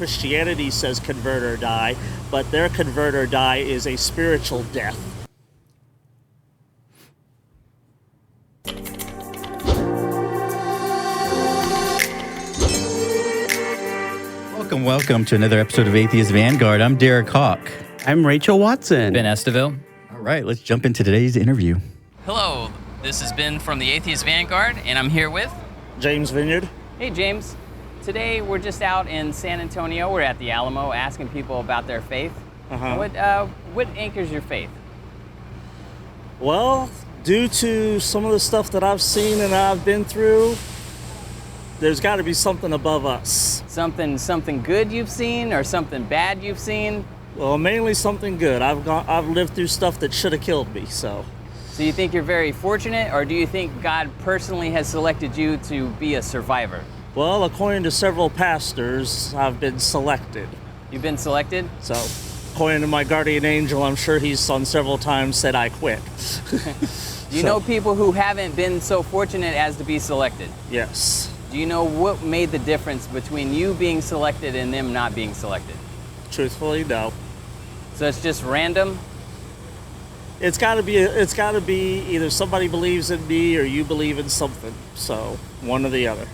Christianity says convert or die, but their convert or die is a spiritual death. Welcome to another episode of Atheist Vanguard. I'm Derek Hawke. I'm Rachel Watson. Ben Estaville. All right, let's jump into today's interview. Hello, this is Ben from the Atheist Vanguard, and I'm here with James Vineyard. Hey James, today we're just out in San Antonio. We're at the Alamo asking people about their faith. What anchors your faith? Well, due to some of the stuff that I've seen and I've been through, there's got to be something above us. Something good you've seen or something bad you've seen? Well, mainly something good. I've lived through stuff that should have killed me, so. So you think you're very fortunate, or do you think God personally has selected you to be a survivor? Well, according to several pastors, I've been selected. You've been selected? So, according to my guardian angel, I'm sure he's on several times said I quit. Do you know people who haven't been so fortunate as to be selected? Yes. Do you know what made the difference between you being selected and them not being selected? Truthfully, no. So it's just random? It's got to be either somebody believes in me or you believe in something. So, one or the other.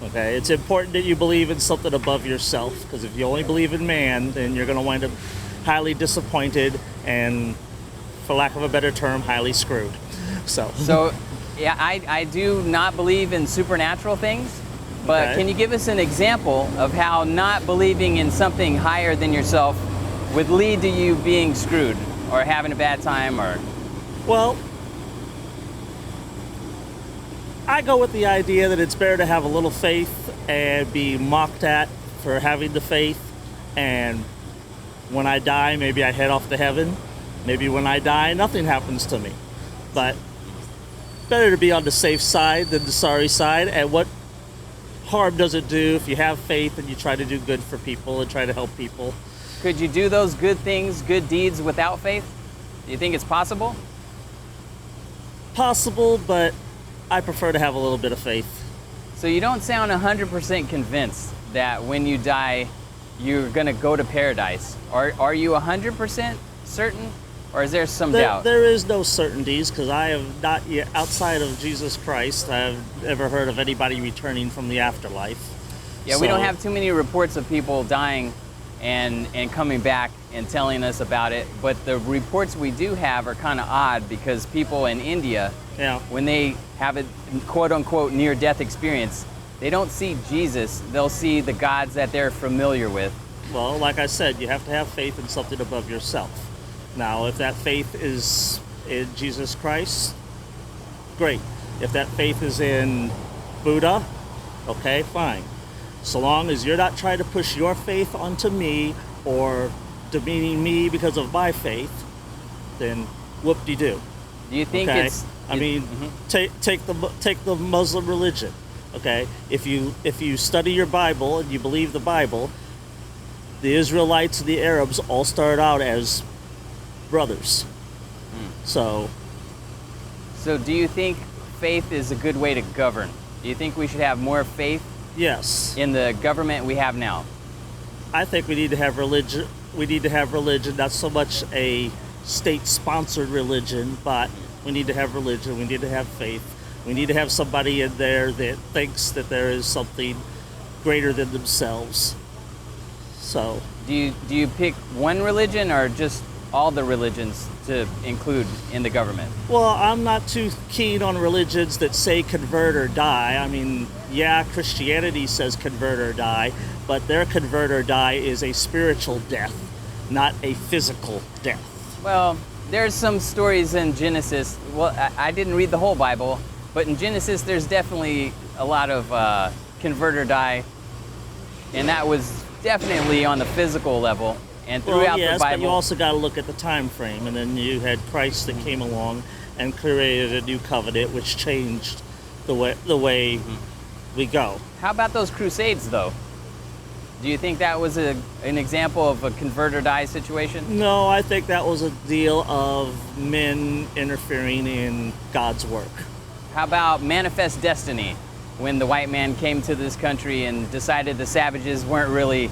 Okay, it's important that you believe in something above yourself, because if you only believe in man, then you're going to wind up highly disappointed and, for lack of a better term, highly screwed. So yeah, I do not believe in supernatural things, but Okay. Can you give us an example of how not believing in something higher than yourself would lead to you being screwed or having a bad time? Or Well, I go with the idea that it's better to have a little faith and be mocked at for having the faith, and when I die, maybe I head off to heaven. Maybe when I die, nothing happens to me. But better to be on the safe side than the sorry side. And what harm does it do if you have faith and you try to do good for people and try to help people? could you do those good things, good deeds without faith? Do you think it's possible? Possible, but I prefer to have a little bit of faith. So you don't sound 100% convinced that when you die, you're going to go to paradise. Are you 100% certain, or is there some doubt? There is no certainties, because I have not yet, outside of Jesus Christ, I've never heard of anybody returning from the afterlife. Yeah, we don't have too many reports of people dying and coming back and telling us about it, but the reports we do have are kind of odd, because people in India, when they have a quote-unquote near-death experience, they don't see Jesus, they'll see the gods that they're familiar with. Well, like I said, you have to have faith in something above yourself. Now, if that faith is in Jesus Christ, great. If that faith is in Buddha, okay, fine. So long as you're not trying to push your faith onto me or demeaning me because of my faith, then whoop-de-doo. Do you think okay? it's... I mean, take the Muslim religion, okay? If you study your Bible and you believe the Bible, the Israelites and the Arabs all started out as brothers. So do you think faith is a good way to govern? Do you think we should have more faith yes, in the government we have now? I think we need to have religion. We need to have religion, not so much a state-sponsored religion, but we need to have religion. We need to have faith. We need to have somebody in there that thinks that there is something greater than themselves. So, Do you pick one religion or just all the religions to include in the government? well, I'm not too keen on religions that say convert or die. I mean, yeah, Christianity says convert or die, but their convert or die is a spiritual death, not a physical death. Well, there's some stories in Genesis. Well, I didn't read the whole Bible, but in Genesis there's definitely a lot of convert or die, and that was definitely on the physical level. And throughout Well, yes, the Bible, but you also got to look at the time frame, and then you had Christ that came along and created a new covenant, which changed the way we go. how about those Crusades, though? Do you think that was an example of a convert or die situation? No, I think that was a deal of men interfering in God's work. How about Manifest Destiny? when the white man came to this country and decided the savages weren't really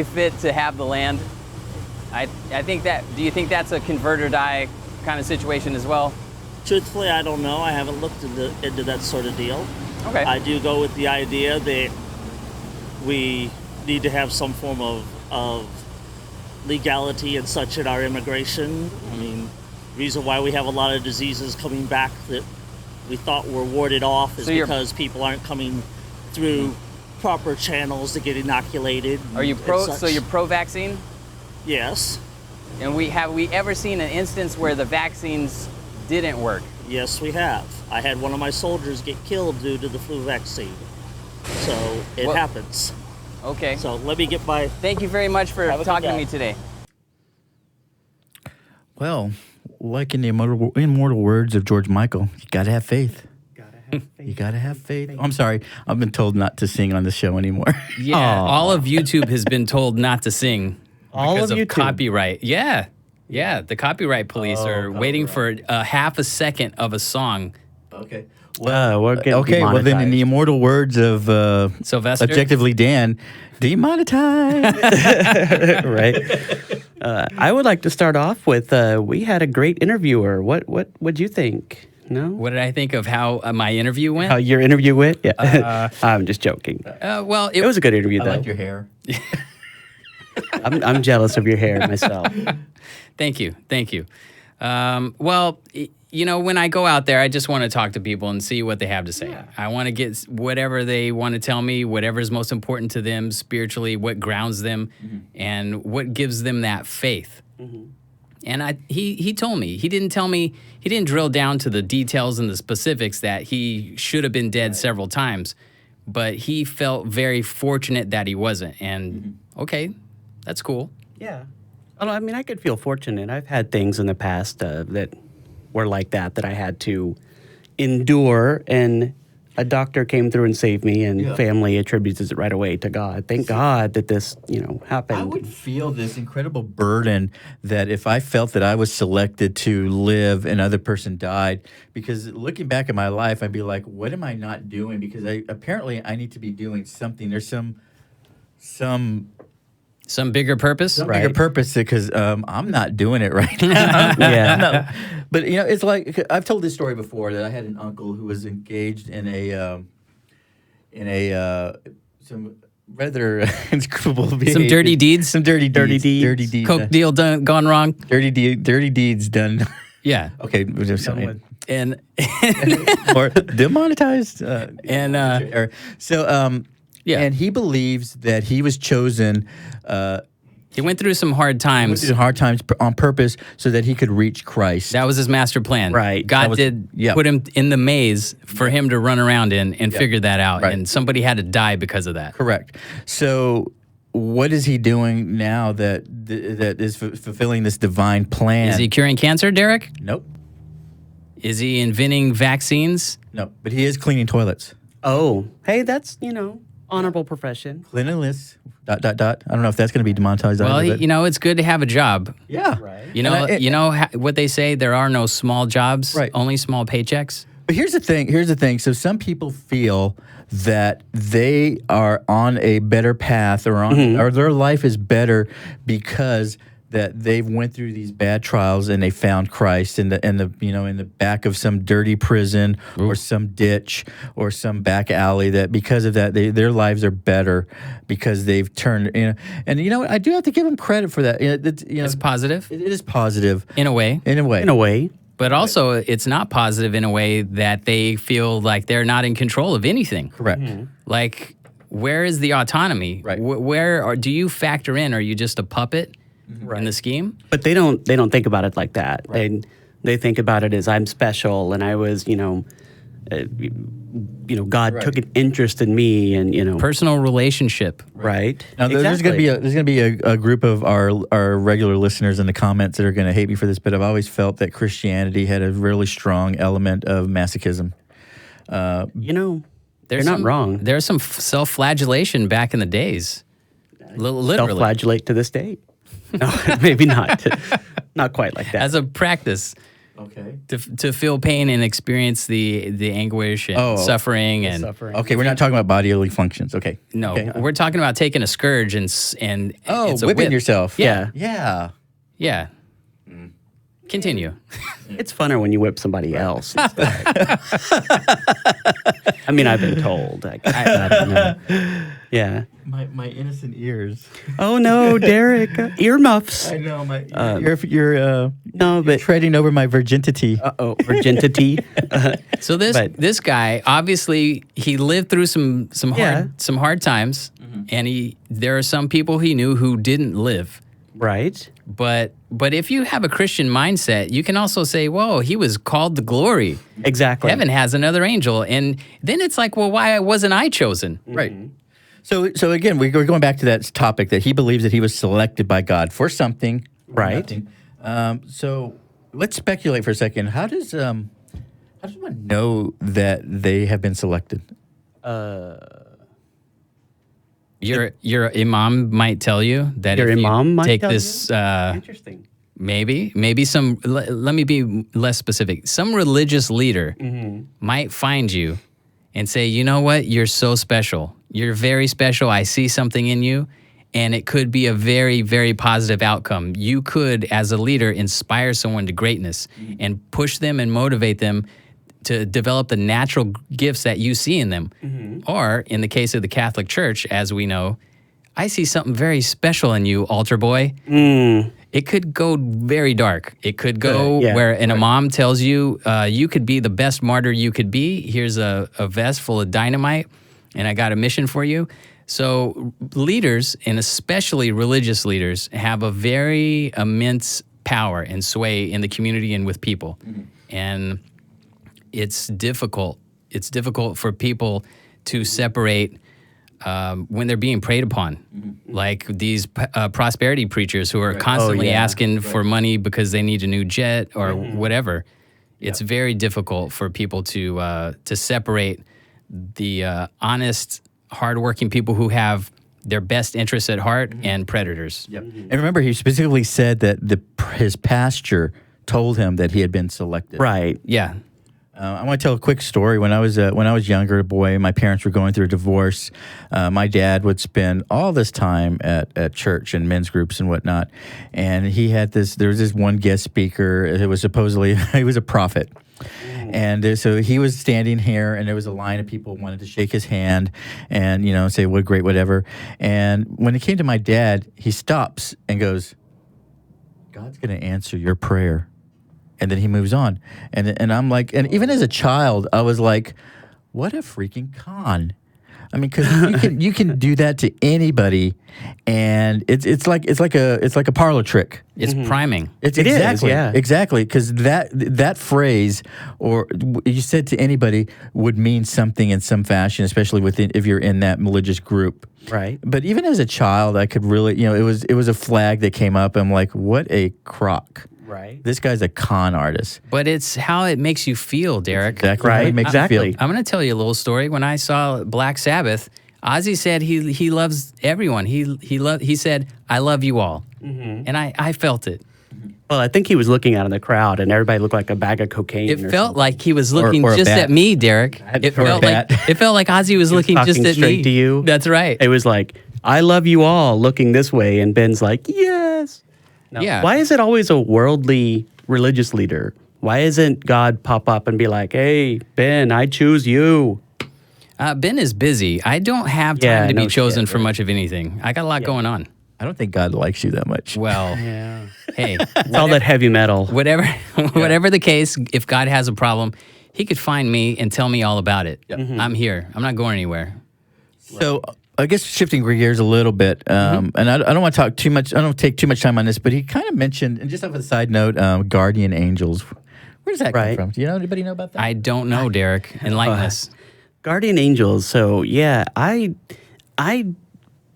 fit to have the land. I think that. Do you think that's a convert or die kind of situation as well? Truthfully, I don't know. I haven't looked into that sort of deal. Okay. I do go with the idea that we need to have some form of legality and such in our immigration. I mean, the reason why we have a lot of diseases coming back that we thought were warded off is because people aren't coming through proper channels to get inoculated. Are you pro? So you're pro-vaccine? Yes. And have we ever seen an instance where the vaccines didn't work? Yes, we have. I had one of my soldiers get killed due to the flu vaccine. So it happens. Okay. So let me get my... Thank you very much for talking to me today. Well, like in the immortal words of George Michael, you gotta have faith. You gotta have faith. Oh, I'm sorry. I've been told not to sing on the show anymore. Yeah, all of YouTube has been told not to sing because of copyright. Yeah. The copyright police are waiting for a half a second of a song. Okay. Well, we're getting well then in the immortal words of Sylvester? Objectively Dan, demonetized. Right. I would like to start off with we had a great interviewer. What'd you think? No? What did I think of how my interview went? How your interview went? Yeah. I'm just joking. Well, it was a good interview, though. I like your hair. I'm jealous of your hair myself. Thank you. Well, when I go out there, I just want to talk to people and see what they have to say. Yeah. I want to get whatever they want to tell me, whatever is most important to them spiritually, what grounds them, and what gives them that faith. Mm-hmm. And he told me, he didn't drill down to the details and the specifics that he should have been dead several times, but he felt very fortunate that he wasn't. And okay, that's cool. Yeah. I mean, I could feel fortunate. I've had things in the past that were like that I had to endure, and a doctor came through and saved me, and family attributes it right away to God. Thank God that this, happened. I would feel this incredible burden that if I felt that I was selected to live and another person died, because looking back at my life, I'd be like, what am I not doing? Because apparently I need to be doing something. There's some bigger purpose? Bigger purpose, because I'm not doing it right now. Yeah. But, it's like, I've told this story before, that I had an uncle who was engaged in some rather inscrutable behavior. Some dirty deeds? Some dirty deeds. Coke deal gone wrong? Dirty deeds done. Yeah. Okay. And or demonetized. And he believes that he was chosen. He went through some hard times. On purpose so that he could reach Christ. That was his master plan. Right. God put him in the maze for him to run around in and figure that out. Right. And somebody had to die because of that. Correct. So what is he doing now that is fulfilling this divine plan? Is he curing cancer, Derek? Nope. Is he inventing vaccines? No, but he is cleaning toilets. Oh, hey, that's, honorable profession. Cleanliness. ... I don't know if that's going to be demonetized. Well, it's good to have a job. Yeah. Right. What they say, there are no small jobs, right. Only small paychecks. But here's the thing. So some people feel that they are on a better path or their life is better because that they've went through these bad trials and they found Christ in the back of some dirty prison or some ditch or some back alley, that because of that their lives are better because they've turned and I do have to give them credit for that. It's positive. It is positive in a way. But also it's not positive in a way that they feel like they're not in control of anything. Correct. Mm-hmm. Like, where is the autonomy? Right. Do you factor in? Are you just a puppet? In the scheme? But they don't think about it like that. Right. They think about it as I'm special and I was, God took an interest in me and, personal relationship. Right. Now, there's going to be a group of our regular listeners in the comments that are going to hate me for this, but I've always felt that Christianity had a really strong element of masochism. They're not wrong. There's some self-flagellation back in the days. Literally. Self-flagellate to this day. No, maybe not. Not quite like that. As a practice. Okay. To feel pain and experience the anguish and suffering and Suffering. Okay, we're not talking about bodily functions. Okay. no, Okay. we're talking about taking a scourge and it's a whipping whip. yourself. Yeah. Yeah. Yeah. Continue. It's funner when you whip somebody else. I mean, I've been told. I don't know. Yeah. My innocent ears. Oh no, Derek, earmuffs. I know you're No, but treading over my virginity. virginity. So this guy obviously he lived through some hard times, and there are some people he knew who didn't live. Right. But if you have a Christian mindset, you can also say, "Whoa, he was called to glory. Exactly. Heaven has another angel." And then it's like, "Well, why wasn't I chosen?" Right. So again, we're going back to that topic that he believes that he was selected by God for something. Right. So let's speculate for a second. How does one know that they have been selected? Your imam might tell you that Your if imam you might take tell this. Interesting. Maybe some. Let me be less specific. Some religious leader might find you and say, "You know what? You're so special. You're very special. I see something in you." And it could be a very, very positive outcome. You could, as a leader, inspire someone to greatness and push them and motivate them to develop the natural gifts that you see in them. Or, in the case of the Catholic Church, as we know, I see something very special in you, altar boy. It could go very dark. It could go where an imam tells you, you could be the best martyr you could be. Here's a vest full of dynamite, and I got a mission for you. So leaders, and especially religious leaders, have a very immense power and sway in the community and with people. And it's difficult. It's difficult for people to separate when they're being preyed upon, like these prosperity preachers who are constantly asking for money because they need a new jet or whatever. It's very difficult for people to separate the honest, hardworking people who have their best interests at heart and predators. And remember, he specifically said that his pastor told him that he had been selected. Right. Yeah. I want to tell a quick story. When I was younger, boy, my parents were going through a divorce. My dad would spend all this time at church and men's groups and whatnot. And he had there was this one guest speaker. It was supposedly, he was a prophet. And so he was standing here, and there was a line of people who wanted to shake his hand and, say, what great, whatever. And when it came to my dad, he stops and goes, God's going to answer your prayer. And then he moves on. And I'm like, and even as a child, I was like, what a freaking con. I mean, because you can do that to anybody, and it's like a parlor trick. It's priming. It exactly, is, exactly. Because that phrase, or you said to anybody, would mean something in some fashion, especially if you're in that religious group. Right. But even as a child, I could really, it was a flag that came up. I'm like, what a crock. Right. This guy's a con artist. But it's how it makes you feel, Derek. Exactly. How it makes you feel. I'm going to tell you a little story. When I saw Black Sabbath, Ozzy said he loves everyone. He said, I love you all. And I felt it. Well, I think he was looking out in the crowd, and everybody looked like a bag of cocaine. It felt like he was looking or just at me, Derek. It felt like Ozzy was looking just at straight me. to you. That's right. It was like, I love you all, looking this way, and Ben's like, yes. No. Yeah. Why is it always a worldly religious leader? Why isn't God pop up and be like, hey, Ben, I choose you? Ben is busy. I don't have time to be chosen for much of anything. I got a lot going on. I don't think God likes you that much. Well, hey. It's all that heavy metal. Whatever the case, if God has a problem, he could find me and tell me all about it. I'm here. I'm not going anywhere. So I guess shifting gears a little bit, and I don't want to talk too much. I don't take too much time on this, but he kind of mentioned, and just off a side note, guardian angels. Where does that come from? Do you know anybody know about that? I don't know, Derek. Enlighten us. Guardian angels. So yeah, I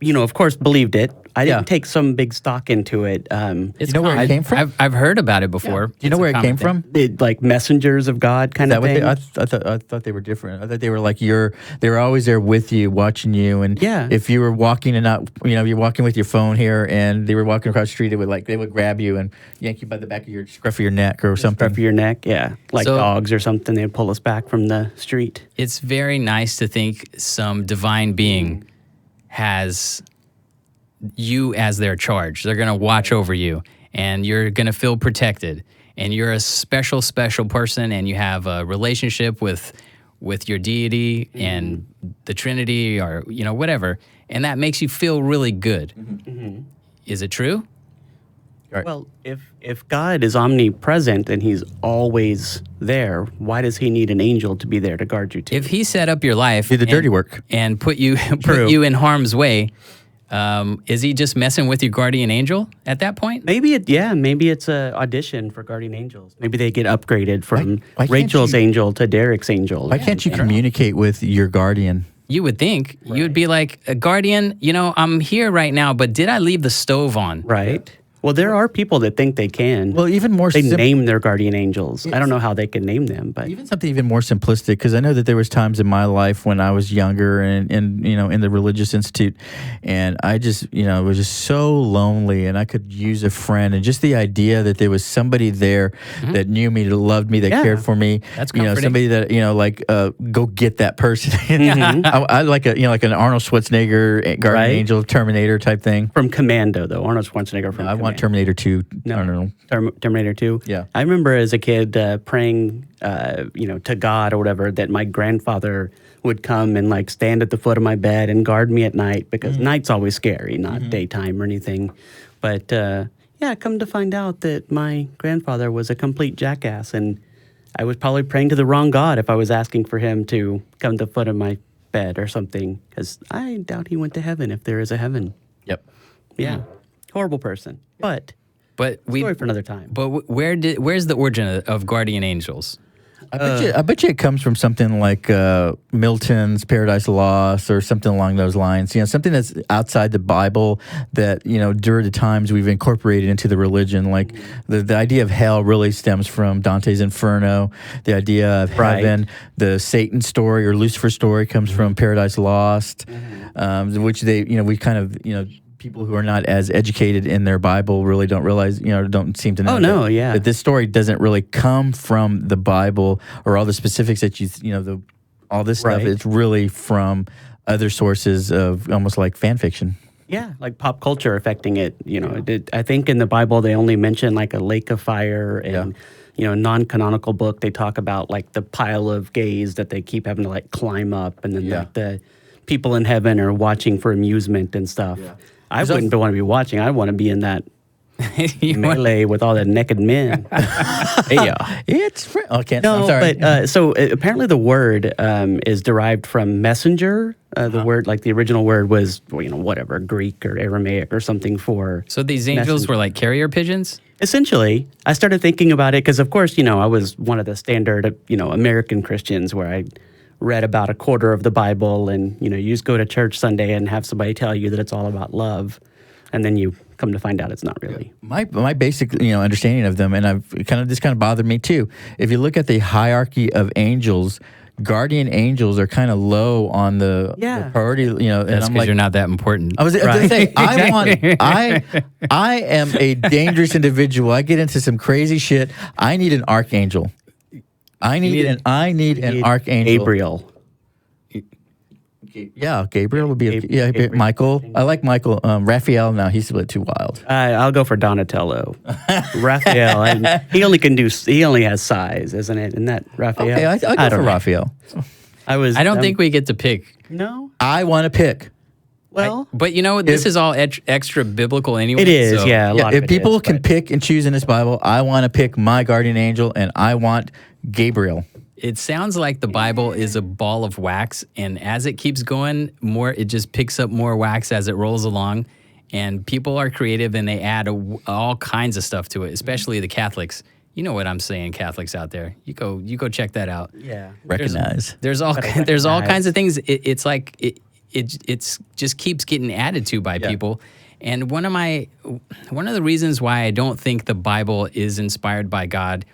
of course, believed it. I Yeah. didn't take some big stock into it. It's You know where it common. came from? I've heard about it before. Do you know where it came from? Like messengers of God kind Is that of what thing. I thought they were different. I thought they were like they were always there with you, watching you. And Yeah. if you were walking and not, you're walking with your phone here, and they were walking across the street, they would grab you and yank you by the back of your scruff of your neck or something. Scruff of your neck, yeah. Like So- dogs or something, they'd pull us back from the street. It's very nice to think some divine being has you as their charge. They're going to watch over you, and you're going to feel protected. And you're a special, special person, and you have a relationship with your deity and the Trinity, or whatever, and that makes you feel really good. Is it true? Right. Well, if God is omnipresent and he's always there, why does he need an angel to be there to guard you too? If he set up your life, Do the dirty work. and put you True. in harm's way, is he just messing with your guardian angel at that point? Maybe it's a audition for guardian angels. Maybe they get upgraded from why can't Rachel's you- angel to Derek's angel. Why can't you communicate with your guardian? You would think you would be like, a guardian, I'm here right now, but did I leave the stove on? Right. Well, there are people that think they can. Well, even more they sim- name their guardian angels. I don't know how they can name them, but Even something even more simplistic, because I know that there was times in my life when I was younger and in the religious institute, and I just was just so lonely, and I could use a friend, and just the idea that there was somebody there that knew me, that loved me, that Yeah. cared for me. That's comforting. Somebody that go get that person. I like like an Arnold Schwarzenegger guardian Right. angel, Terminator type thing. from Commando though, Arnold Schwarzenegger from I want Commando. Terminator 2. I don't know. Terminator 2. Yeah. I remember as a kid praying, to God or whatever, that my grandfather would come and like stand at the foot of my bed and guard me at night, because night's always scary, not daytime or anything. But come to find out that my grandfather was a complete jackass, and I was probably praying to the wrong God if I was asking for him to come to the foot of my bed or something, because I doubt he went to heaven if there is a heaven. Yep. Yeah. Horrible person. But story for another time. But where's the origin of guardian angels? I bet you it comes from something like Milton's Paradise Lost or something along those lines. Something that's outside the Bible that, during the times we've incorporated into the religion. Like the idea of hell really stems from Dante's Inferno. The idea of heaven, the Satan story or Lucifer story comes from Paradise Lost, which we kind of, people who are not as educated in their Bible really don't realize, don't seem to know. Oh, no, yeah. That this story doesn't really come from the Bible or all the specifics that all this stuff. Right. It's really from other sources of almost like fan fiction. Yeah, like pop culture affecting it. I think in the Bible they only mention like a lake of fire, and non-canonical book they talk about like the pile of gays that they keep having to like climb up, and then like the people in heaven are watching for amusement and stuff. Yeah. I wouldn't want to be watching. I want to be in that melee with all the naked men. It's okay. No, I'm sorry. but so apparently the word is derived from messenger. The word, like the original word was, whatever, Greek or Aramaic or something for. So these angels were like carrier pigeons? Essentially, I started thinking about it because, of course, I was one of the standard, American Christians where I read about a quarter of the Bible, and you just go to church Sunday and have somebody tell you that it's all about love, and then you come to find out it's not really. My basic understanding of them, and this kind of bothered me too. If you look at the hierarchy of angels, guardian angels are kind of low on the priority. And That's I'm because like, you're not that important. I was going to say, I am a dangerous individual. I get into some crazy shit. I need an archangel. I need an archangel. Gabriel. Yeah, Gabriel would be Gabriel. Michael. I like Michael. Raphael, no, he's a bit too wild. I'll go for Donatello. Raphael, and he only has size, isn't it? Isn't that Raphael? Okay, I'll go for Raphael. I don't think we get to pick. No. I want to pick. Well, But this is all extra biblical anyway. it is. so- Yeah, a lot If of it people is, can but- pick and choose in this Bible, I want to pick my guardian angel, and I want Gabriel. It sounds like the Bible is a ball of wax, and as it keeps going, it just picks up more wax as it rolls along. And people are creative, and they add all kinds of stuff to it, especially the Catholics. You know what I'm saying, Catholics out there. You go check that out. Yeah. Recognize. There's all kinds of things. It's like it's just keeps getting added to by people. And one of the reasons why I don't think the Bible is inspired by God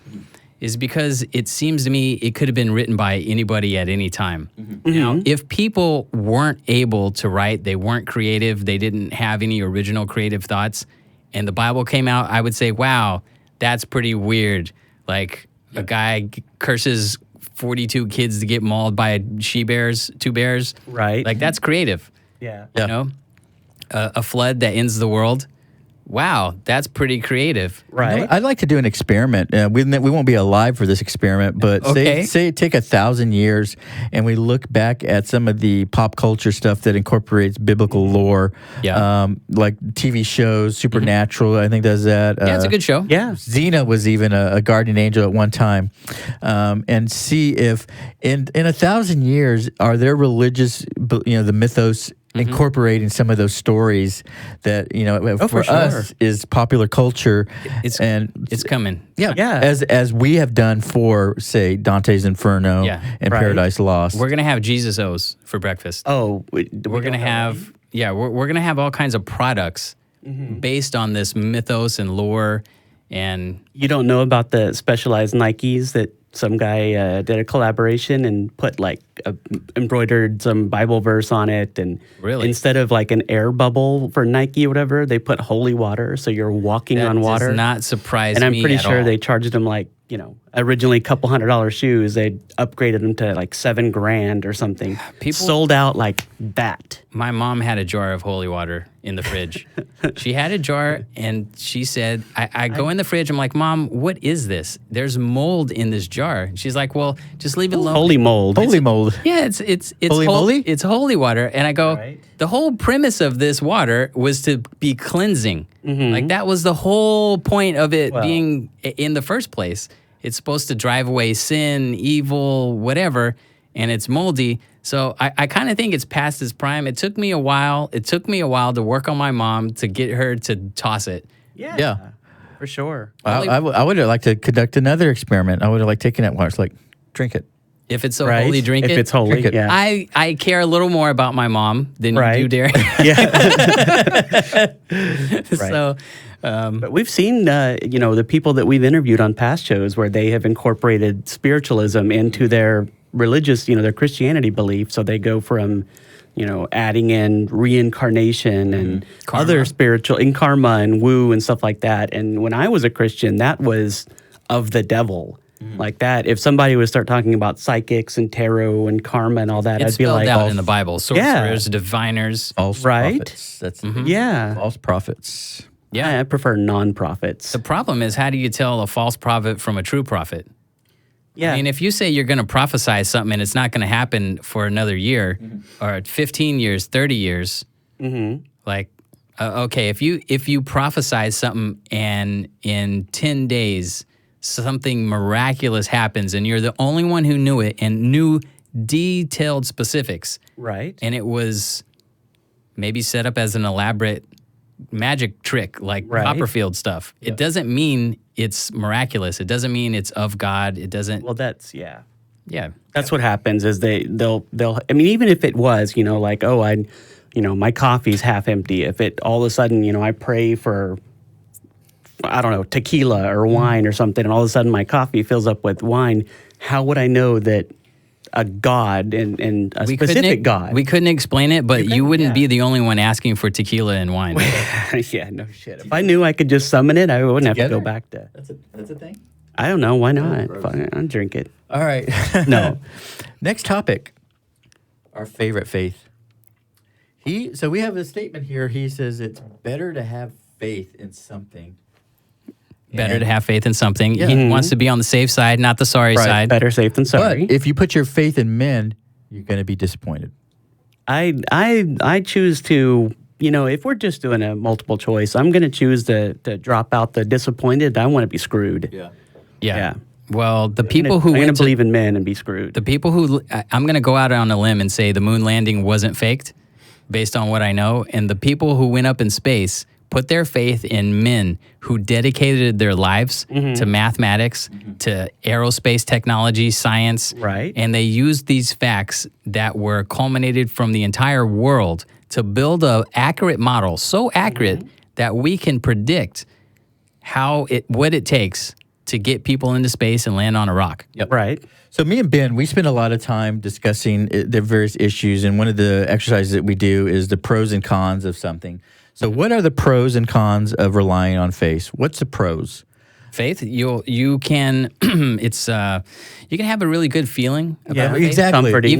is because it seems to me it could have been written by anybody at any time. Now, if people weren't able to write, they weren't creative, they didn't have any original creative thoughts, and the Bible came out, I would say, wow, that's pretty weird. Like a guy curses 42 kids to get mauled by two bears. Right. Like that's creative. Yeah. You know? A flood that ends the world. Wow, that's pretty creative. Right. You know, I'd like to do an experiment. We won't be alive for this experiment, but say take 1,000 years and we look back at some of the pop culture stuff that incorporates biblical lore, like TV shows, Supernatural, I think does that. Yeah, it's a good show. Yeah. Xena was even a guardian angel at one time, and see if in 1,000 years are there religious, the mythos incorporating some of those stories that for us is popular culture. It's coming. Yeah. As we have done for, say, Dante's Inferno and Paradise Lost. We're gonna have Jesus O's for breakfast. Oh, we're gonna have we're gonna have all kinds of products based on this mythos and lore. And you don't know about the specialized Nikes that some guy did a collaboration and put embroidered some Bible verse on it, and instead of like an air bubble for Nike or whatever, they put holy water, so you're walking on water. That does not surprise me. And I'm pretty sure all. they charged them originally a couple $100 shoes. They upgraded them to like $7,000 or something. People sold out like that. My mom had a jar of holy water in the fridge. She had a jar, and she said, I go in the fridge. I'm like, Mom, what is this? There's mold in this jar. She's like, well, just leave it alone. Holy mold. Holy mold. Yeah, it's holy moly? It's holy water. And I go, the whole premise of this water was to be cleansing. Like that was the whole point of it being in the first place. It's supposed to drive away sin, evil, whatever, and it's moldy. So I kind of think it's past its prime. It took me a while. It took me a while to work on my mom to get her to toss it. Yeah. For sure. I would have liked to conduct another experiment. I would have taken it while it's drink it. If it's so holy, drink it. If it's holy, drink it. yeah. I care a little more about my mom than you do, Derek. So, but we've seen, the people that we've interviewed on past shows where they have incorporated spiritualism into their religious, their Christianity belief. So they go from, adding in reincarnation and other spiritual, in karma and woo and stuff like that. And when I was a Christian, that was of the devil. Like that, if somebody would start talking about psychics and tarot and karma and all that, it's I'd be like, out in the Bible, sorcerers, diviners, false prophets. That's false prophets. Yeah, I prefer non-prophets. The problem is, how do you tell a false prophet from a true prophet? Yeah, I mean, if you say you're going to prophesy something and it's not going to happen for another year, or 15 years, 30 years, okay, if you prophesy something and in 10 days something miraculous happens and you're the only one who knew it and knew detailed specifics. Right. And it was maybe set up as an elaborate magic trick like Copperfield stuff. Yeah. It doesn't mean it's miraculous. It doesn't mean it's of God. It doesn't. Well, that's, Yeah. That's what happens is they'll, I mean, even if it was, my coffee's half empty. If it all of a sudden, I pray for, I don't know, tequila or wine or something, and all of a sudden my coffee fills up with wine, how would I know that a God and a specific God? We couldn't explain it, but you wouldn't be the only one asking for tequila and wine. Yeah, no shit. If I knew I could just summon it, I wouldn't have to go back to... That's a thing? I don't know. Why not? I'll drink it. All right. No. Next topic. Our favorite faith. So we have a statement here. He says it's better to have faith in something. Better to have faith in something. Yeah. He wants to be on the safe side, not the sorry side. Better safe than sorry. But if you put your faith in men, you're going to be disappointed. I choose to, if we're just doing a multiple choice, I'm going to choose to drop out the disappointed. I want to be screwed. Yeah. Well, I'm going to believe in men and be screwed. The people who, I'm going to go out on a limb and say the moon landing wasn't faked based on what I know. And the people who went up in space put their faith in men who dedicated their lives to mathematics, to aerospace technology, science. Right. And they used these facts that were culminated from the entire world to build an accurate model, so accurate that we can predict what it takes to get people into space and land on a rock. Yep. Right. So me and Ben, we spend a lot of time discussing the various issues, and one of the exercises that we do is the pros and cons of something. So what are the pros and cons of relying on faith? What's the pros? Faith, you can it's you can have a really good feeling about faith. Exactly. Comforting.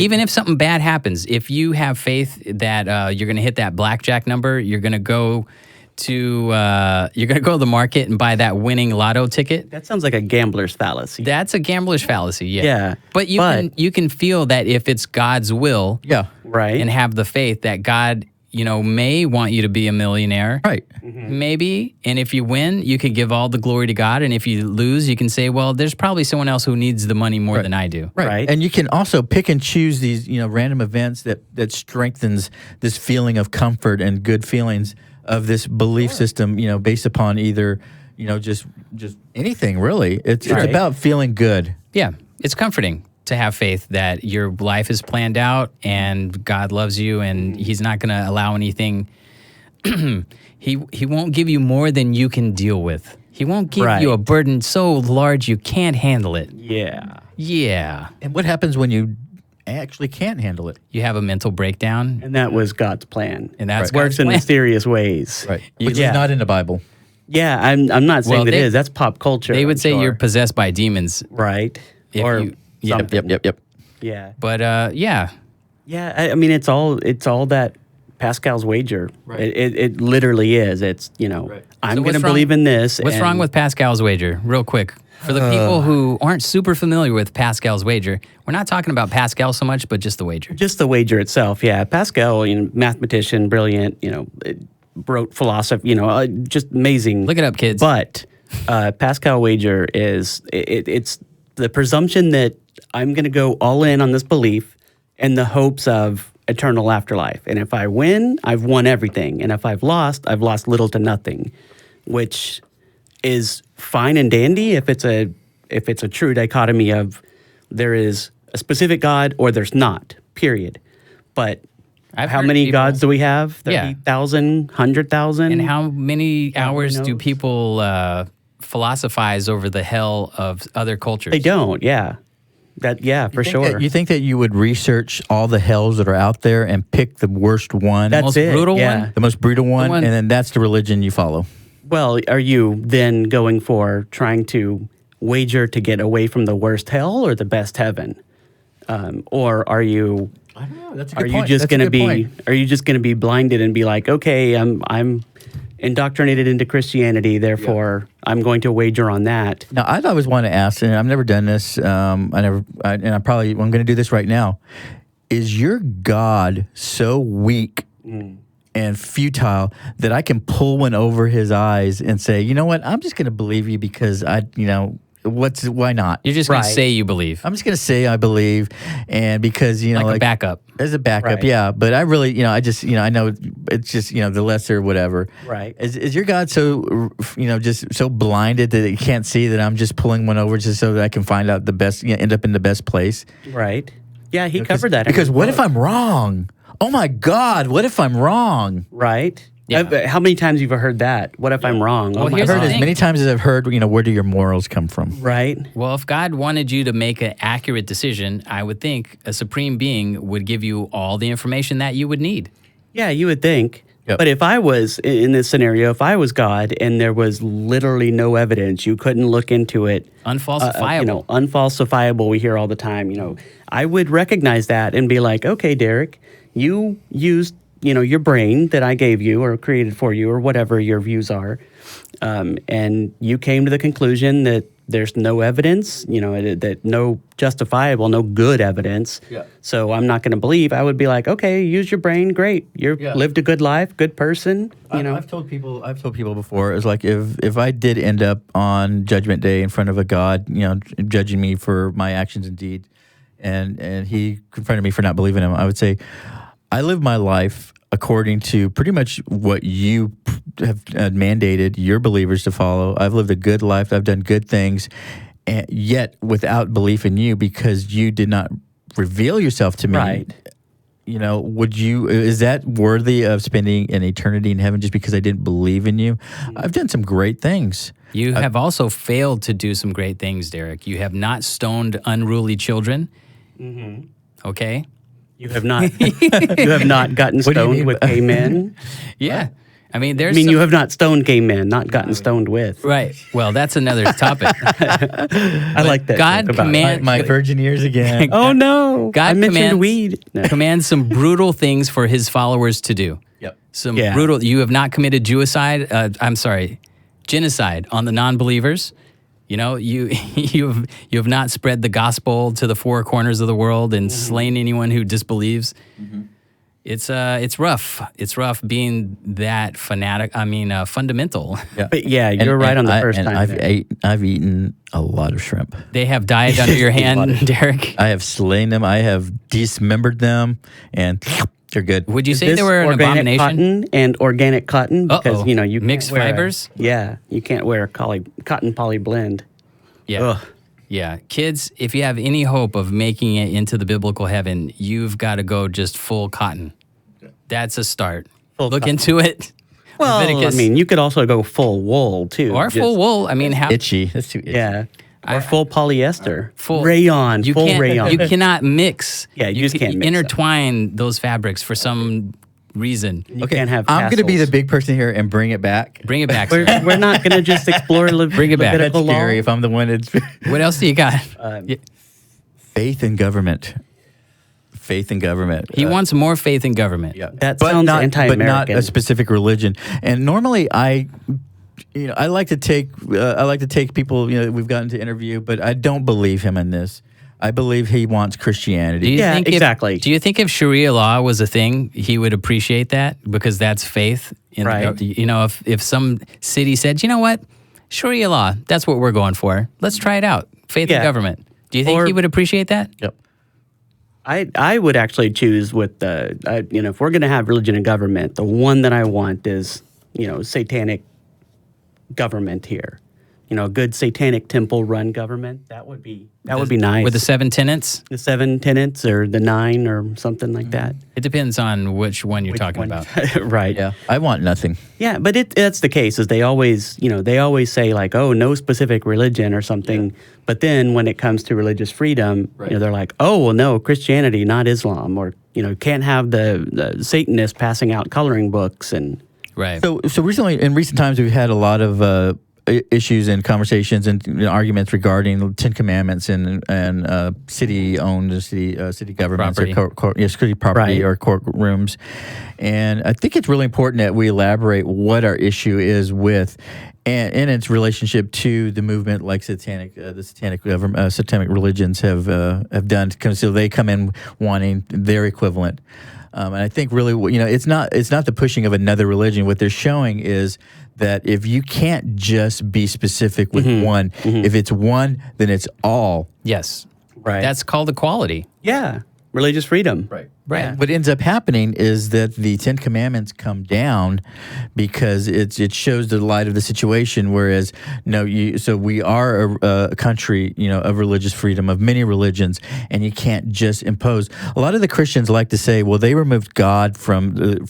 Even if something bad happens, if you have faith that you're going to hit that blackjack number, you're going to go to the market and buy that winning lotto ticket. That sounds like a gambler's fallacy. That's a gambler's fallacy, yeah. Yeah, But you can feel that if it's God's will, Yeah. right. and have the faith that God, may want you to be a millionaire. Right. Maybe. And if you win, you could give all the glory to God. And if you lose, you can say, well, there's probably someone else who needs the money more than I do. Right. And you can also pick and choose these, random events that strengthens this feeling of comfort and good feelings of this belief system, based upon either, just anything really. It's about feeling good. Yeah. It's comforting to have faith that your life is planned out and God loves you and he's not going to allow anything. He won't give you more than you can deal with. He won't give you a burden so large you can't handle it. Yeah. Yeah. And what happens when you actually can't handle it? You have a mental breakdown. And that was God's plan. And that's works God's in plan. mysterious ways. Right. Which is not in the Bible. Yeah, I'm not saying Well, that they- it is. That's pop culture. They would I'm say sure. you're possessed by demons. right. If Or you- something. Yep. Yeah. But yeah. Yeah. I mean, it's all that Pascal's wager. Right. It literally is. It's I'm So going what's to wrong- believe in this. What's wrong with Pascal's wager? Real quick. For the people who aren't super familiar with Pascal's wager, we're not talking about Pascal so much, but just the wager. just the wager itself? Yeah, Pascal, mathematician, brilliant. Wrote philosophy. Just amazing. Look it up, kids. But Pascal wager is it's the presumption that I'm going to go all in on this belief in the hopes of eternal afterlife. And if I win, I've won everything. And if I've lost little to nothing, which is fine and dandy if it's a true dichotomy of there is a specific God or there's not, period. But I've how heard many people- gods do we have? Yeah. 30,000, 100,000? And how many hours do knows? people philosophize over the hell of other cultures? They don't, yeah. For sure. You think that you would research all the hells that are out there and pick the worst one, That's most it, brutal yeah. one? the most brutal one, one- and then that's the religion you follow? Well, are you then going for trying to wager to get away from the worst hell or the best heaven? Or are you I don't know. That's a are you just going to be blinded and be like, okay, I'm indoctrinated into Christianity, therefore I'm going to wager on that? Now, I always want to ask, and I've never done this. I'm going to do this right now. Is your God so weak and futile that I can pull one over his eyes and say, you know what? I'm just going to believe you because why not? You're just going Right. to say you believe. I'm just going to say I believe, and because like a backup. as a backup, Right. yeah. But I really, I just, I know it's just, the lesser whatever. Right. Is your God so, just so blinded that he can't see that I'm just pulling one over just so that I can find out the best, end up in the best place? Right. Yeah, he covered that. in Because his what if book. I'm wrong? Oh my God! What if I'm wrong? Right. Yeah. How many times have you heard that? What if I'm wrong? Well, oh my here's I've the heard God. as many times as I've heard, where do your morals come from? Right. Well, if God wanted you to make an accurate decision, I would think a supreme being would give you all the information that you would need. Yeah, you would think. Yep. But if I was in this scenario, if I was God and there was literally no evidence, you couldn't look into it. Unfalsifiable. Unfalsifiable, we hear all the time. I would recognize that and be like, okay, Derek, you used, your brain that I gave you or created for you or whatever your views are. And you came to the conclusion that there's no evidence, that no justifiable, no good evidence. Yeah. So I'm not going to believe. I would be like, okay, use your brain. Great. You've lived a good life, good person. I've told people before. It's like if I did end up on Judgment Day in front of a God, judging me for my actions and deeds, and he confronted me for not believing him, I would say, I live my life according to pretty much what you have mandated your believers to follow. I've lived a good life. I've done good things, and yet without belief in you because you did not reveal yourself to me. Right. Is that worthy of spending an eternity in heaven just because I didn't believe in you? I've done some great things. You have also failed to do some great things, Derek. You have not stoned unruly children. Mm-hmm. Okay? You have not gotten stoned with gay men? Yeah. What? I mean, you have not stoned gay men, not gotten stoned with. Right. Well, that's another topic. I like that. God commands my virgin years again. Oh no! God I mentioned commands weed. No. commands some brutal things for His followers to do. Yep. Brutal. You have not committed genocide on the non-believers. You have not spread the gospel to the four corners of the world and slain anyone who disbelieves. Mm-hmm. It's rough. It's rough being that fundamental. Yeah. But you're right on the first time. I've eaten a lot of shrimp. They have died under your hand, Derek. I have slain them. I have dismembered them, and they're good. Would you say they were an abomination? Cotton and organic cotton because you mixed can't wear fibers. You can't wear a cotton poly blend. Yeah. Ugh. Yeah. Kids, if you have any hope of making it into the biblical heaven, you've got to go just full cotton. That's a start. Look into it. Well, Leviticus. you could also go full wool too. Or full wool. How itchy. That's too itchy. Yeah. Or full polyester. Full rayon. Full rayon. You cannot mix. Yeah, you just can't mix intertwine those fabrics for some reason. You can't have I'm going to be the tassels. big person here and bring it back. Bring it back, sir. We're not going to just explore Bring it back. That's Levitical law. scary if I'm the one that's... What else do you got? Faith in government. Faith in government. He wants more faith in government. Yeah. That sounds anti-American. But not a specific religion. And normally I like to take people we've gotten to interview, but I don't believe him in this. I believe he wants Christianity. Exactly. Do you think if Sharia law was a thing, he would appreciate that because that's faith? If some city said, you know what, Sharia law, that's what we're going for. Let's try it out. Faith in government. Do you think he would appreciate that? Yep. I would actually choose with if we're going to have religion and government, the one that I want is satanic government here. A good satanic temple run government. That would be nice. With the 7 tenets? The 7 tenets or the 9 or something like that. It depends on which one you're talking about. Right. Yeah. I want nothing. Yeah, but that's the case. Is they always say like, oh, no specific religion or something. Yeah. But then when it comes to religious freedom, they're like, oh, well, no, Christianity, not Islam, or can't have the Satanists passing out coloring books and. Right. So recently, in recent times, we've had a lot of issues and conversations and arguments regarding the 10 Commandments and city-owned city governments property. or city property or courtrooms. And I think it's really important that we elaborate what our issue is with and its relationship to the movement like the satanic government, satanic religions have done. So they come in wanting their equivalent. And I think really, it's not the pushing of another religion. What they're showing is that if you can't just be specific with one, if it's one, then it's all. Yes. Right. That's called equality. Yeah. Religious freedom. Right. Right. What ends up happening is that the 10 Commandments come down because it shows the light of the situation. Whereas, so we are a country, of religious freedom, of many religions, and you can't just impose. A lot of the Christians like to say, well, they removed God from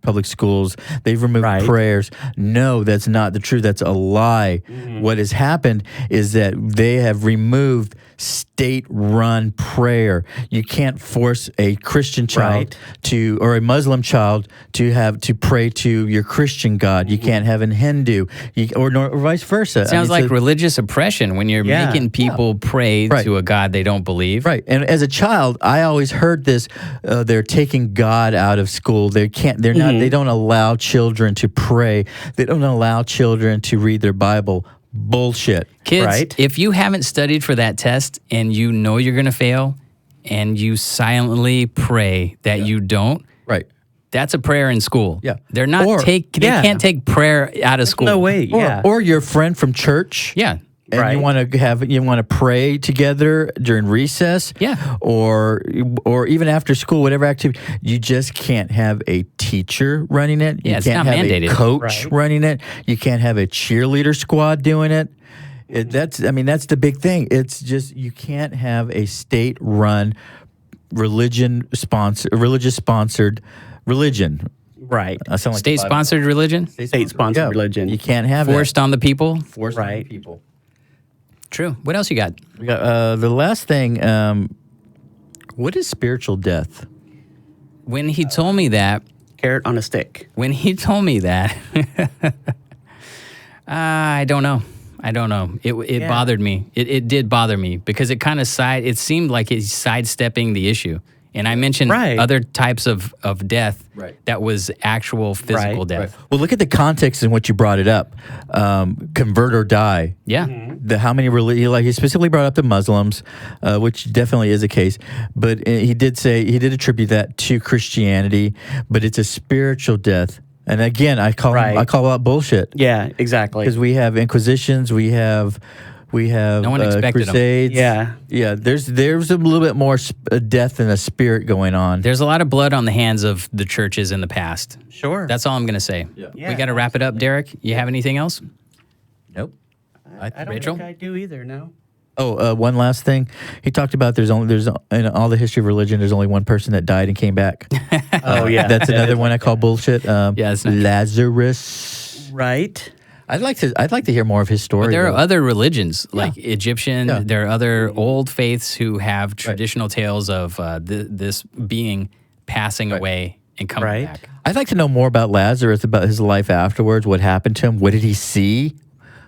public schools. They've removed prayers. No, that's not the truth. That's a lie. Mm-hmm. What has happened is that they have removed state-run prayer. You can't force a Christian child or a Muslim child to pray to your Christian God. You can't have a Hindu or vice versa. It sounds like religious oppression when you're making people pray to a God they don't believe. Right. And as a child, I always heard this: they're taking God out of school. They can't. They're not. They don't allow children to pray. They don't allow children to read their Bible. Bullshit. Kids, if you haven't studied for that test and you know you're going to fail and you silently pray that you don't, that's a prayer in school. Yeah. They're not they can't take prayer out of school. No way. Or your friend from church. Yeah. and Right. you want to pray together during recess, Yeah. or even after school, whatever activity. You just can't have a teacher running it. Yeah, you it's can't not have mandated. a coach Right. running it. You can't have a cheerleader squad doing it. That's the big thing. It's just you can't have a state-run religious sponsored religion. Right. I sound like State-sponsored religion? State-sponsored Yeah. religion. You can't have Forced on the people? forced on Right. people. True. What else you got? We got the last thing. What is spiritual death? When he told me that, Carrot on a stick. I don't know. It bothered me. It did bother me because it kind of it seemed like he's sidestepping the issue. And I mentioned Right. other types of death Right. that was actual physical Right. death. Well, look at the context in which you brought it up. Convert or die. Yeah. How many he specifically brought up the Muslims, which definitely is a case. But he did attribute that to Christianity, but it's a spiritual death. And again, I call out bullshit. Yeah, exactly. Because we have inquisitions, we have No one expected 'em. crusades. Yeah. There's a little bit more death and a spirit going on. There's a lot of blood on the hands of the churches in the past. Sure. That's all I'm going to say. Yeah. We got to wrap it up, Derek. You have anything else? Nope. I don't Rachel? think I do either, no. Oh, one last thing. He talked about there's in all the history of religion, there's only one person that died and came back. Oh, yeah. That's another one I call bullshit. it's not- Lazarus. Right. I'd like to hear more of his story. But there are though. other religions like Egyptian. Yeah. There are other old faiths who have traditional tales of this being passing away and coming Right. back. I'd like to know more about Lazarus, about his life afterwards. What happened to him? What did he see?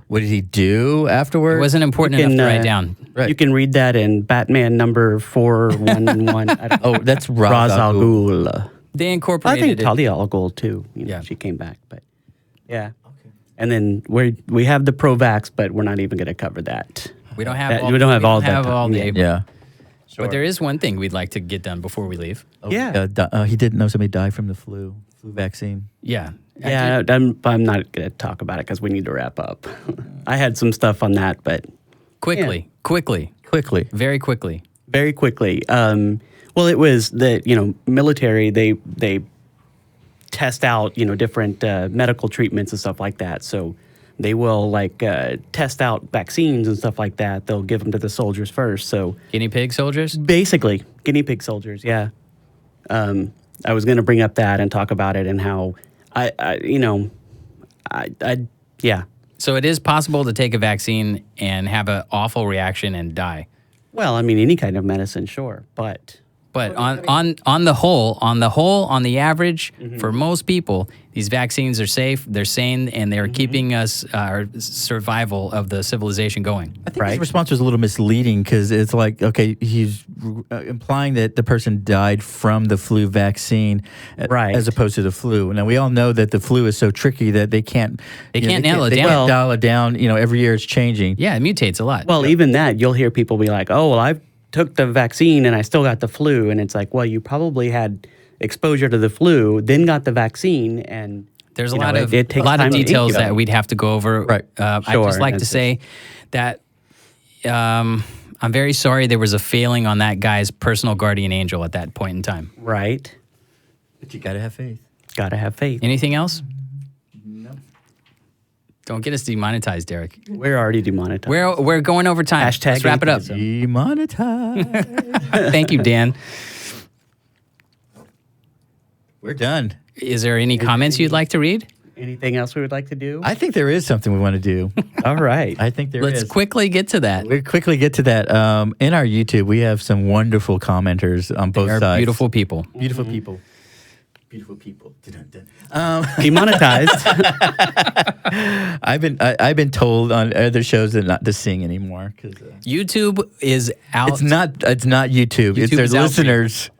What did he do afterwards? It wasn't important You enough can, to write down. Right. You can read that in Batman number 411. Oh, that's Ra's al Ghul. Ghul. They I incorporated think it. Talia al Ghul too. Yeah. She came back, but yeah. And then we have the pro-vax, but we're not even going to cover that. We don't have That- all, we don't have all that have all time. the. Yeah. But there is one thing we'd like to get done before we leave. Oh, Yeah. he didn't know somebody died from the flu vaccine. Yeah. Yeah, I'm not going to talk about it because we need to wrap up. I had some stuff on that, but Quickly. Quickly. Very quickly. very quickly. Well, it was the military. They test out different medical treatments and stuff like that. So they will test out vaccines and stuff like that. They'll give them to the soldiers first. So Guinea pig soldiers? basically, guinea pig soldiers. Yeah. I was going to bring up that and talk about it and how yeah. So it is possible to take a vaccine and have an awful reaction and die. Well, I mean, any kind of medicine, sure, but But on the average, for most people, these vaccines are safe, they're sane, and they're keeping us our survival of the civilization going. I think his response was a little misleading because it's like, okay, he's implying that the person died from the flu vaccine, as opposed to the flu. Now we all know that the flu is so tricky that they can't nail it they down. can't dial it down. Every year it's changing. Yeah, it mutates a lot. well, even that you'll hear people be like, "Oh, well, I took the vaccine and I still got the flu," and it's like, well, you probably had exposure to the flu, then got the vaccine, and There's a you know, lot of it takes a lot of time to details incubate. that we'd have to go over. Right. I'd Sure, just like to it's say that I'm very sorry there was a failing on that guy's personal guardian angel at that point in time. right. But you gotta have faith. Gotta have faith. Anything else? No. Don't get us demonetized, Derek. We're already demonetized. We're going over time. Hashtag Let's wrap it up. atheism. Demonetized. Thank you, Dan. We're done. Is there any comments you'd like to read? Anything else we would like to do? I think there is something we want to do. All right. I think there is. Let's quickly get to that. We'll quickly get to that. In our YouTube, we have some wonderful commenters on both They're sides. beautiful people. Beautiful people. Beautiful people. Demonetized. I've been told on other shows that not to sing anymore because YouTube is out. it's not YouTube. It's YouTube their is out for you. listeners.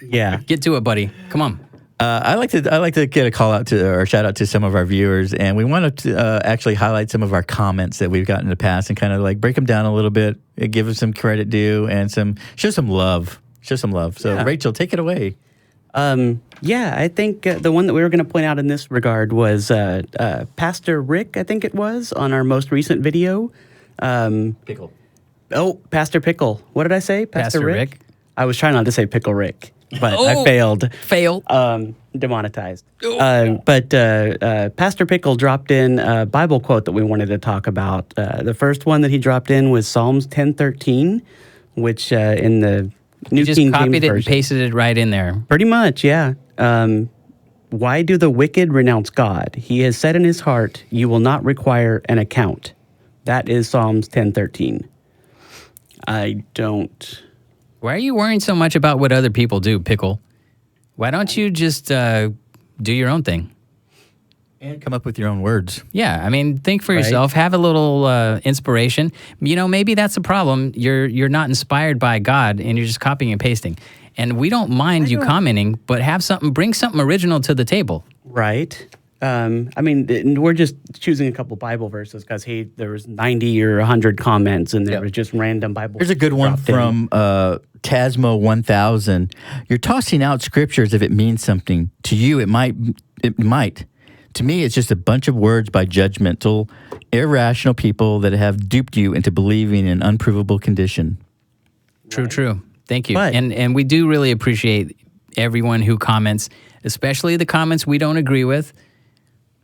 Yeah. Get to it, buddy. Come on. I like to get a call out to or shout out to some of our viewers, and we want to actually highlight some of our comments that we've gotten in the past and kind of like break them down a little bit, give them some credit due, and show some love. So Yeah. Rachel, take it away. Yeah, I think the one that we were going to point out in this regard was Pastor Rick, I think it was, on our most recent video. Pickle. Oh, Pastor Pickle. What did I say? Pastor Rick? I was trying not to say Pickle Rick, but Oh, I failed. Fail. Demonetized. But Pastor Pickle dropped in a Bible quote that we wanted to talk about. The first one that he dropped in was Psalms 10:13, which in the New You just King copied James it and Version. pasted it right in there. Pretty much, yeah. Why do the wicked renounce God? He has said in his heart, you will not require an account. That is Psalms 10:13. I don't... Why are you worrying so much about what other people do, Pickle? Why don't you just do your own thing? And come up with your own words. Yeah, I mean, think for yourself. Have a little inspiration. You know, maybe that's the problem. You're not inspired by God, and you're just copying and pasting. And we don't mind you commenting, but bring something original to the table. Right. I mean, we're just choosing a couple Bible verses because there was 90 or 100 comments, and there was just random Bible. Here's a good one dropped in. from Tasmo 1000. You're tossing out scriptures if it means something. To you, it might. To me, it's just a bunch of words by judgmental, irrational people that have duped you into believing an unprovable condition. True. Thank you. But- And we do really appreciate everyone who comments, especially the comments we don't agree with.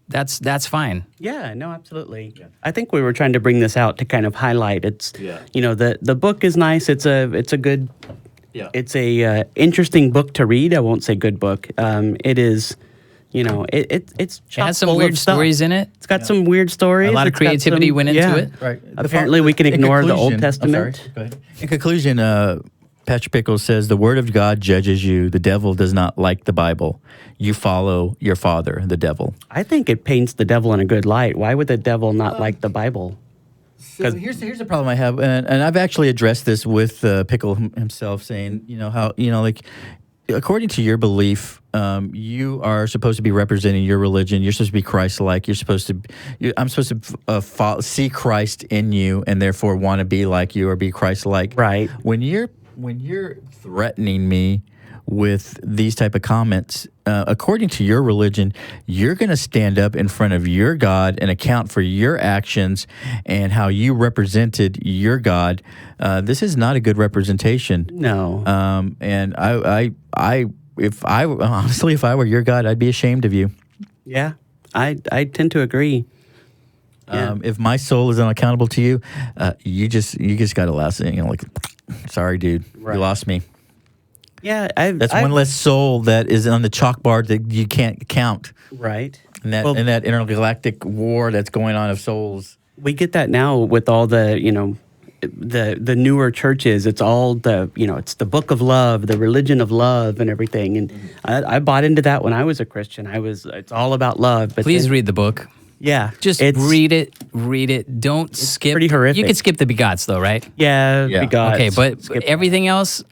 That's fine. Yeah, no, absolutely. I think we were trying to bring this out to kind of highlight. It's, the book is nice. It's a good, it's a interesting book to read. I won't say good book. It is, it's It has some weird stories in it. It's got some weird stories. A lot of It's got creativity went into it. Right. Apparently, we can In ignore the Old conclusion- Testament. I'm sorry. Go ahead. In conclusion, Patrick Pickles says, the word of God judges you. The devil does not like the Bible. You follow your father, the devil. I think it paints the devil in a good light. Why would the devil not like the Bible? So here's the problem I have, and I've actually addressed this with Pickle himself, saying, according to your belief, you are supposed to be representing your religion. You're supposed to be Christ-like. I'm supposed to see Christ in you, and therefore want to be like you or be Christ-like. Right. When you're threatening me with these type of comments, according to your religion, you're going to stand up in front of your God and account for your actions and how you represented your God. This is not a good representation. No. And if I were your God, I'd be ashamed of you. Yeah, I tend to agree. If my soul is unaccountable to you, you just got to last. Sorry, dude, Right. you lost me. Yeah, That's one less soul that is on the chalkboard that you can't count. Right. And that intergalactic war that's going on of souls. We get that now with all the, the newer churches. It's all it's the book of love, the religion of love and everything. And I bought into that when I was a Christian. It's all about love. But Please read the book. Yeah. Just read it. Don't skip. pretty horrific. You can skip the begots, though, right? Yeah. Begots. Okay, but Skip everything else,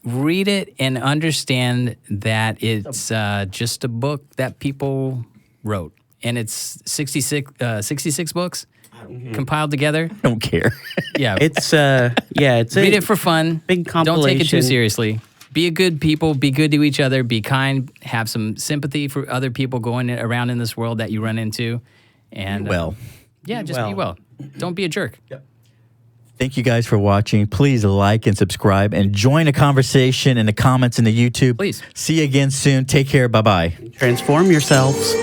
read it and understand that it's just a book that people wrote. And it's 66 books compiled together. I don't care. Yeah. It's Read it for fun. big Don't take it too compilation. seriously. Be a good people. Be good to each other. Be kind. Have some sympathy for other people going around in this world that you run into. And Be well. Be well. Don't be a jerk. Thank you guys for watching. Please like and subscribe and join a conversation in the comments in the YouTube. Please. See you again soon. Take care. Bye-bye. Transform yourselves.